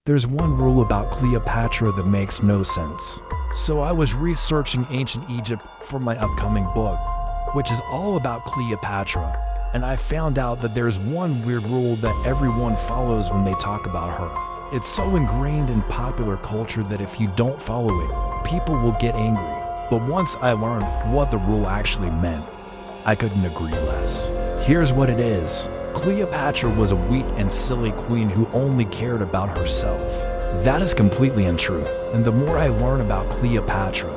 There's one rule about Cleopatra that makes no sense. So I was researching ancient Egypt for my upcoming book, which is all about Cleopatra, and I found out that there's one weird rule that everyone follows when they talk about her. It's so ingrained in popular culture that if you don't follow it, people will get angry. But once I learned what the rule actually meant, I couldn't agree less. Here's what it is. Cleopatra was a weak and silly queen who only cared about herself. That is completely untrue, and the more I learn about Cleopatra,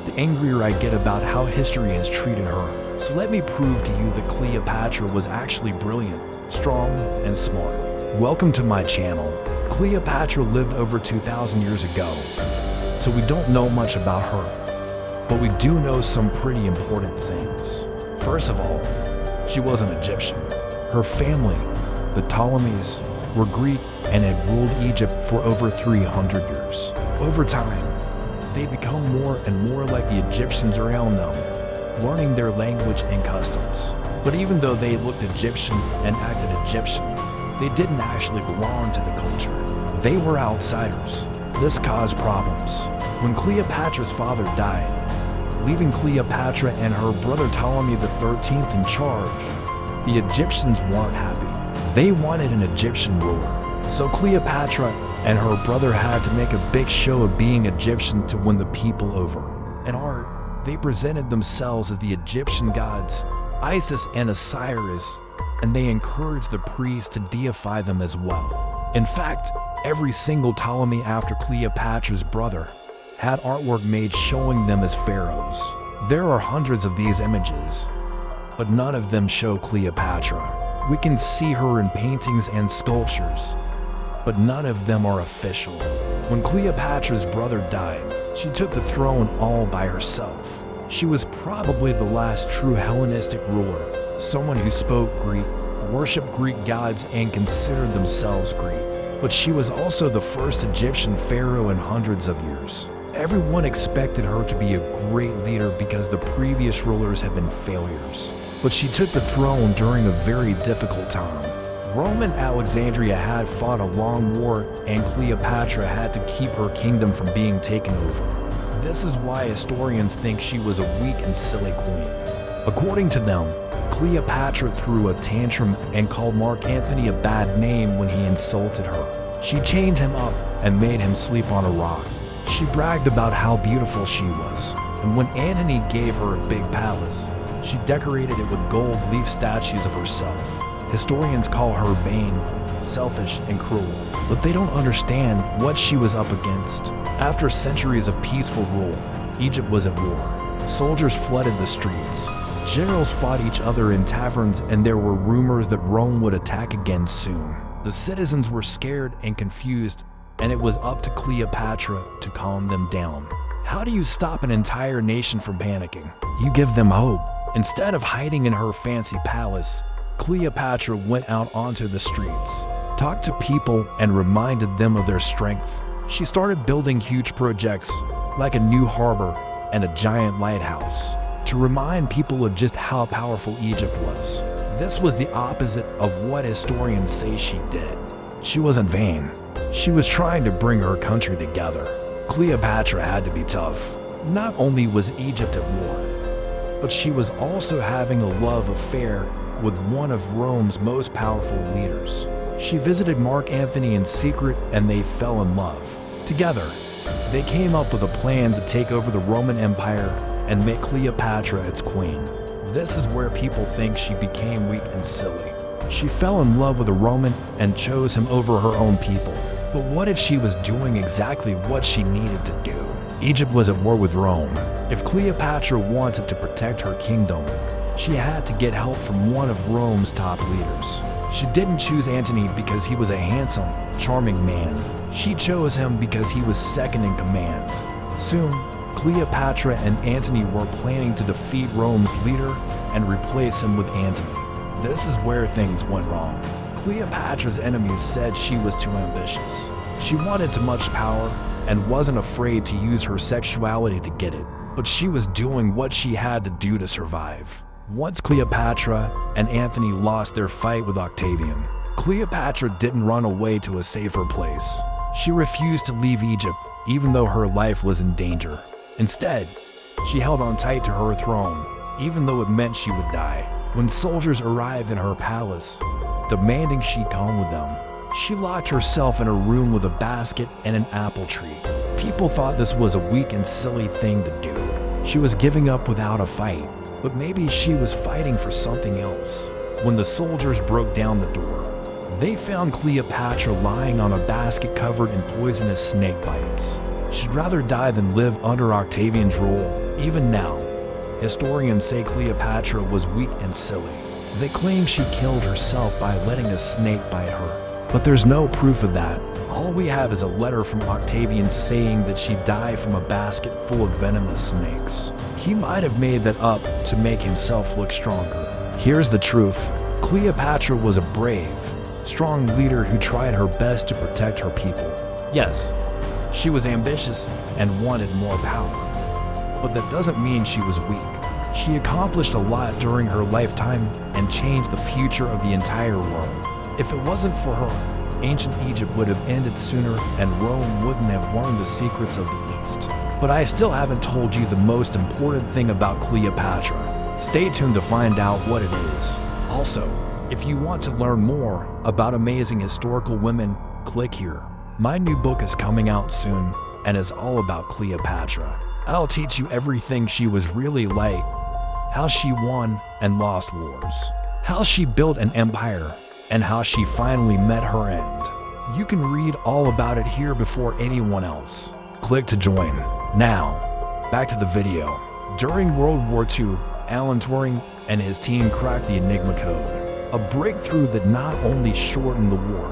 the angrier I get about how history has treated her. So let me prove to you that Cleopatra was actually brilliant, strong, and smart. Welcome to my channel. Cleopatra lived over 2,000 years ago, so we don't know much about her, but we do know some pretty important things. First of all, she was an Egyptian. Her family, the Ptolemies, were Greek and had ruled Egypt for over 300 years. Over time, they become more and more like the Egyptians around them, learning their language and customs. But even though they looked Egyptian and acted Egyptian, they didn't actually belong to the culture. They were outsiders. This caused problems. When Cleopatra's father died, leaving Cleopatra and her brother Ptolemy XIII in charge, the Egyptians weren't happy. They wanted an Egyptian ruler. So Cleopatra and her brother had to make a big show of being Egyptian to win the people over. In art, they presented themselves as the Egyptian gods, Isis and Osiris, and they encouraged the priests to deify them as well. In fact, every single Ptolemy after Cleopatra's brother had artwork made showing them as pharaohs. There are hundreds of these images, but none of them show Cleopatra. We can see her in paintings and sculptures, but none of them are official. When Cleopatra's brother died, she took the throne all by herself. She was probably the last true Hellenistic ruler, someone who spoke Greek, worshipped Greek gods, and considered themselves Greek. But she was also the first Egyptian pharaoh in hundreds of years. Everyone expected her to be a great leader because the previous rulers had been failures. But she took the throne during a very difficult time. Rome and Alexandria had fought a long war, and Cleopatra had to keep her kingdom from being taken over. This is why historians think she was a weak and silly queen. According to them, Cleopatra threw a tantrum and called Mark Antony a bad name when he insulted her. She chained him up and made him sleep on a rock. She bragged about how beautiful she was, and when Antony gave her a big palace, she decorated it with gold leaf statues of herself. Historians call her vain, selfish, and cruel, but they don't understand what she was up against. After centuries of peaceful rule, Egypt was at war. Soldiers flooded the streets. Generals fought each other in taverns, and there were rumors that Rome would attack again soon. The citizens were scared and confused, and it was up to Cleopatra to calm them down. How do you stop an entire nation from panicking? You give them hope. Instead of hiding in her fancy palace, Cleopatra went out onto the streets, talked to people, and reminded them of their strength. She started building huge projects, like a new harbor and a giant lighthouse, to remind people of just how powerful Egypt was. This was the opposite of what historians say she did. She wasn't vain. She was trying to bring her country together. Cleopatra had to be tough. Not only was Egypt at war, but she was also having a love affair with one of Rome's most powerful leaders. She visited Mark Antony in secret, and they fell in love. Together, they came up with a plan to take over the Roman Empire and make Cleopatra its queen. This is where people think she became weak and silly. She fell in love with a Roman and chose him over her own people. But what if she was doing exactly what she needed to do? Egypt was at war with Rome. If Cleopatra wanted to protect her kingdom, she had to get help from one of Rome's top leaders. She didn't choose Antony because he was a handsome, charming man. She chose him because he was second in command. Soon, Cleopatra and Antony were planning to defeat Rome's leader and replace him with Antony. This is where things went wrong. Cleopatra's enemies said she was too ambitious. She wanted too much power and wasn't afraid to use her sexuality to get it. But she was doing what she had to do to survive. Once Cleopatra and Antony lost their fight with Octavian, Cleopatra didn't run away to a safer place. She refused to leave Egypt, even though her life was in danger. Instead, she held on tight to her throne, even though it meant she would die. When soldiers arrived in her palace, demanding she come with them, she locked herself in a room with a basket and an apple tree. People thought this was a weak and silly thing to do. She was giving up without a fight, but maybe she was fighting for something else. When the soldiers broke down the door, they found Cleopatra lying on a basket covered in poisonous snake bites. She'd rather die than live under Octavian's rule. Even now, historians say Cleopatra was weak and silly. They claim she killed herself by letting a snake bite her. But there's no proof of that. All we have is a letter from Octavian saying that she died from a basket full of venomous snakes. He might have made that up to make himself look stronger. Here's the truth. Cleopatra was a brave, strong leader who tried her best to protect her people. Yes, she was ambitious and wanted more power. But that doesn't mean she was weak. She accomplished a lot during her lifetime and changed the future of the entire world. If it wasn't for her, ancient Egypt would have ended sooner and Rome wouldn't have learned the secrets of the East. But I still haven't told you the most important thing about Cleopatra. Stay tuned to find out what it is. Also, if you want to learn more about amazing historical women, click here. My new book is coming out soon and is all about Cleopatra. I'll teach you everything she was really like, how she won and lost wars, how she built an empire, and how she finally met her end. You can read all about it here before anyone else. Click to join. Now, back to the video. During World War II, Alan Turing and his team cracked the Enigma code, a breakthrough that not only shortened the war,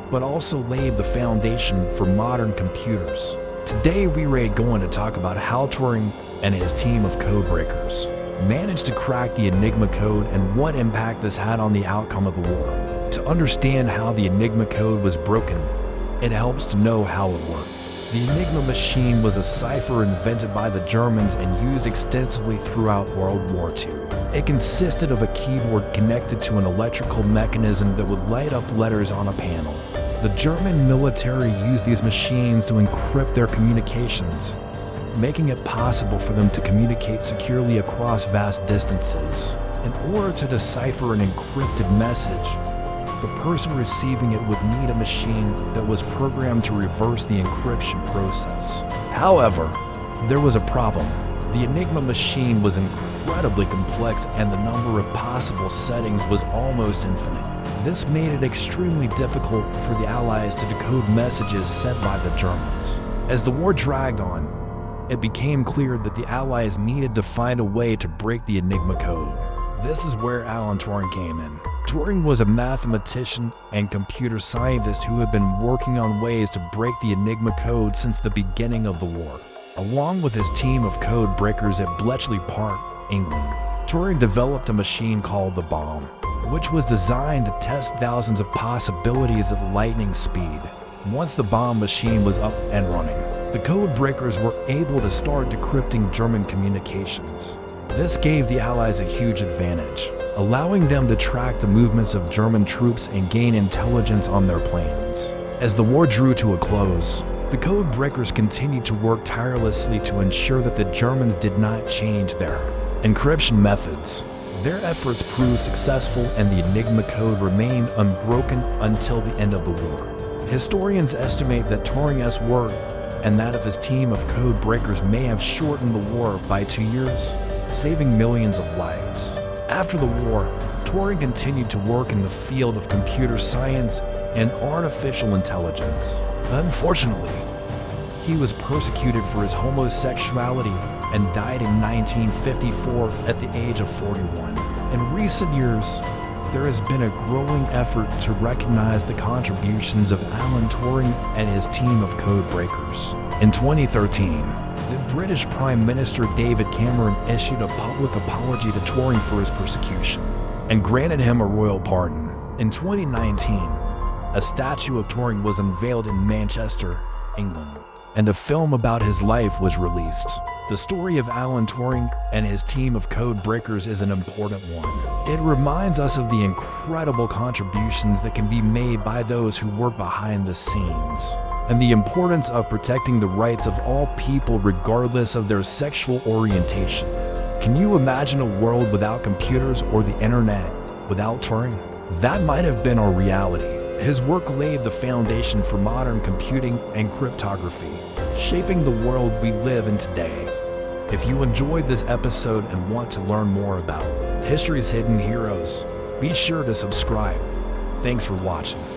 but also laid the foundation for modern computers. Today we're going to talk about how Turing and his team of code breakers managed to crack the Enigma code and what impact this had on the outcome of the war. To understand how the Enigma code was broken, it helps to know how it worked. The Enigma machine was a cipher invented by the Germans and used extensively throughout World War II. It consisted of a keyboard connected to an electrical mechanism that would light up letters on a panel. The German military used these machines to encrypt their communications, making it possible for them to communicate securely across vast distances. In order to decipher an encrypted message, the person receiving it would need a machine that was programmed to reverse the encryption process. However, there was a problem. The Enigma machine was incredibly complex and the number of possible settings was almost infinite. This made it extremely difficult for the Allies to decode messages sent by the Germans. As the war dragged on, it became clear that the Allies needed to find a way to break the Enigma code. This is where Alan Turing came in. Turing was a mathematician and computer scientist who had been working on ways to break the Enigma code since the beginning of the war. Along with his team of code breakers at Bletchley Park, England, Turing developed a machine called the bomb, which was designed to test thousands of possibilities at lightning speed. Once the bomb machine was up and running, the code breakers were able to start decrypting German communications. This gave the Allies a huge advantage, allowing them to track the movements of German troops and gain intelligence on their plans. As the war drew to a close, the code breakers continued to work tirelessly to ensure that the Germans did not change their encryption methods. Their efforts proved successful and the Enigma code remained unbroken until the end of the war. Historians estimate that Turing's work and that of his team of code breakers may have shortened the war by 2 years, saving millions of lives. After the war, Turing continued to work in the field of computer science and artificial intelligence. Unfortunately, he was persecuted for his homosexuality and died in 1954 at the age of 41. In recent years, there has been a growing effort to recognize the contributions of Alan Turing and his team of code breakers. In 2013, the British Prime Minister David Cameron issued a public apology to Turing for his persecution and granted him a royal pardon. In 2019, a statue of Turing was unveiled in Manchester, England, and a film about his life was released. The story of Alan Turing and his team of code breakers is an important one. It reminds us of the incredible contributions that can be made by those who work behind the scenes. and the importance of protecting the rights of all people regardless of their sexual orientation. Can you imagine a world without computers or the internet, without Turing? That might have been our reality. His work laid the foundation for modern computing and cryptography, shaping the world we live in today. If you enjoyed this episode and want to learn more about history's hidden heroes, be sure to subscribe. Thanks for watching.